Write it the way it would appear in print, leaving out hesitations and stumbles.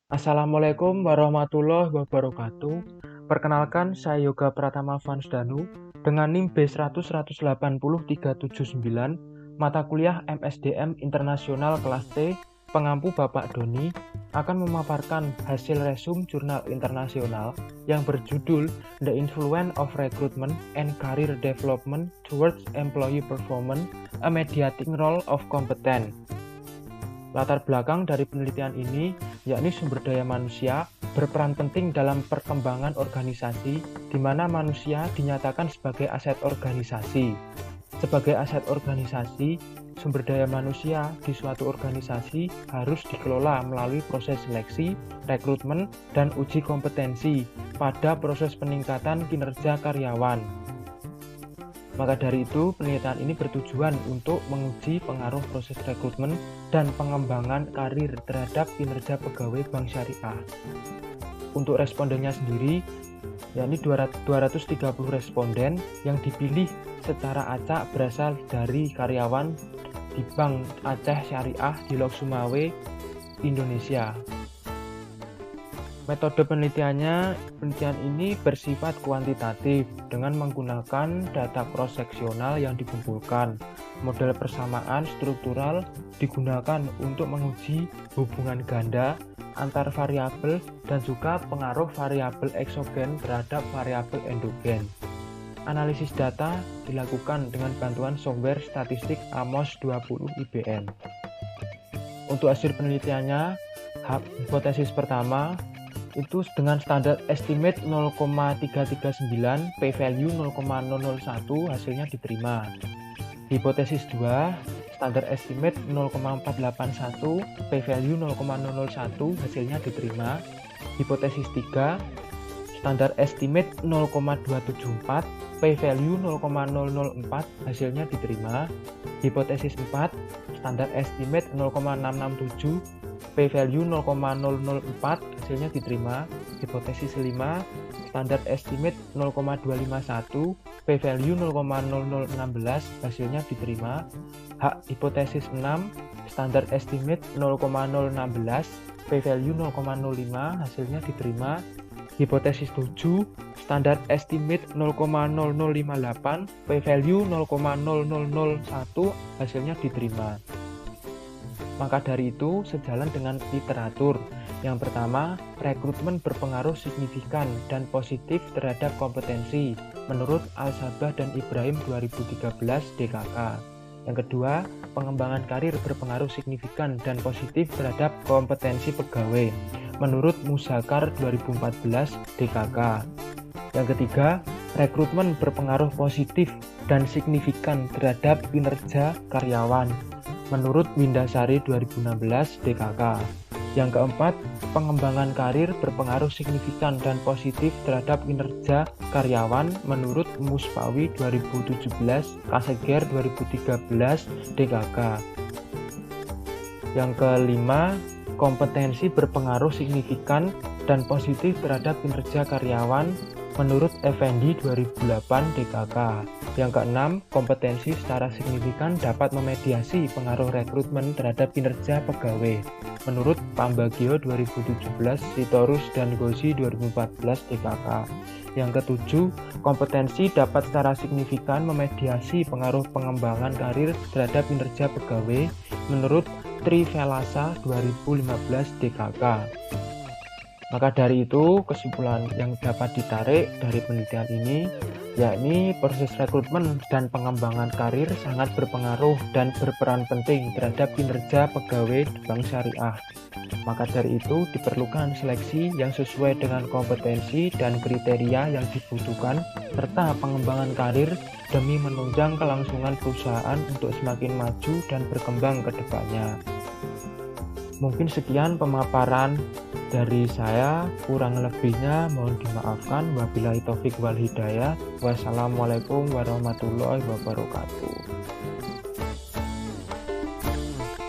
Assalamualaikum warahmatullahi wabarakatuh. Perkenalkan, saya Yoga Pratama Vansdanu dengan NIM B100180379, mata kuliah MSDM Internasional kelas T, pengampu Bapak Doni, akan memaparkan hasil resume jurnal internasional yang berjudul The Influence of Recruitment and Career Development Towards Employee Performance, a Mediating Role of Competence. Latar belakang dari penelitian ini yakni sumber daya manusia berperan penting dalam perkembangan organisasi, di mana manusia dinyatakan sebagai aset organisasi. Sebagai aset organisasi, sumber daya manusia di suatu organisasi harus dikelola melalui proses seleksi, rekrutmen, dan uji kompetensi pada proses peningkatan kinerja karyawan. Maka dari itu, penelitian ini bertujuan untuk menguji pengaruh proses rekrutmen dan pengembangan karir terhadap kinerja pegawai bank syariah. Untuk respondennya sendiri, yakni 230 responden yang dipilih secara acak berasal dari karyawan di Bank Aceh Syariah di Lok Sumawe, Indonesia. Metode penelitian ini bersifat kuantitatif dengan menggunakan data cross-seksional yang dikumpulkan. Model persamaan struktural digunakan untuk menguji hubungan ganda antar variabel dan juga pengaruh variabel eksogen terhadap variabel endogen. Analisis data dilakukan dengan bantuan software statistik AMOS 20 IBM. Untuk hasil penelitiannya, hipotesis pertama itu dengan standar estimate 0,339, p-value 0,001, hasilnya diterima. Hipotesis 2, standar estimate 0,481, p-value 0,001, hasilnya diterima. Hipotesis 3, standar estimate 0,274, p-value 0,004, hasilnya diterima. Hipotesis 4, standar estimate 0,667, p-value 0,004, hasilnya diterima. Hipotesis 5, standar estimate 0,251, p-value 0,0016, hasilnya diterima. Hipotesis 6, standar estimate 0,016, p-value 0,05, hasilnya diterima. Hipotesis 7, standar estimate 0,0058, p-value 0,0001, hasilnya diterima. Maka dari itu, sejalan dengan literatur. Yang pertama, rekrutmen berpengaruh signifikan dan positif terhadap kompetensi menurut Al-Sabah dan Ibrahim 2013 DKK. Yang kedua, pengembangan karir berpengaruh signifikan dan positif terhadap kompetensi pegawai menurut Musakar 2014 DKK. Yang ketiga, rekrutmen berpengaruh positif dan signifikan terhadap kinerja karyawan menurut Windasari 2016 DKK. Yang keempat, pengembangan karir berpengaruh signifikan dan positif terhadap kinerja karyawan menurut Muspawi 2017, Kaseger 2013 DKK. Yang kelima, kompetensi berpengaruh signifikan dan positif terhadap kinerja karyawan menurut Effendi 2008 DKK. Yang keenam, kompetensi secara signifikan dapat memediasi pengaruh rekrutmen terhadap kinerja pegawai menurut Pambagio 2017, Sitorus dan Gozi 2014 DKK. Yang ketujuh, kompetensi dapat secara signifikan memediasi pengaruh pengembangan karir terhadap kinerja pegawai menurut Trivelasa 2015 DKK. Maka dari itu, kesimpulan yang dapat ditarik dari penelitian ini yakni proses rekrutmen dan pengembangan karir sangat berpengaruh dan berperan penting terhadap kinerja pegawai di bank syariah. Maka dari itu, diperlukan seleksi yang sesuai dengan kompetensi dan kriteria yang dibutuhkan serta pengembangan karir demi menunjang kelangsungan perusahaan untuk semakin maju dan berkembang ke depannya. Mungkin sekian pemaparan dari saya, kurang lebihnya mohon dimaafkan. Wabillahi taufik wal hidayah. Wassalamualaikum warahmatullahi wabarakatuh.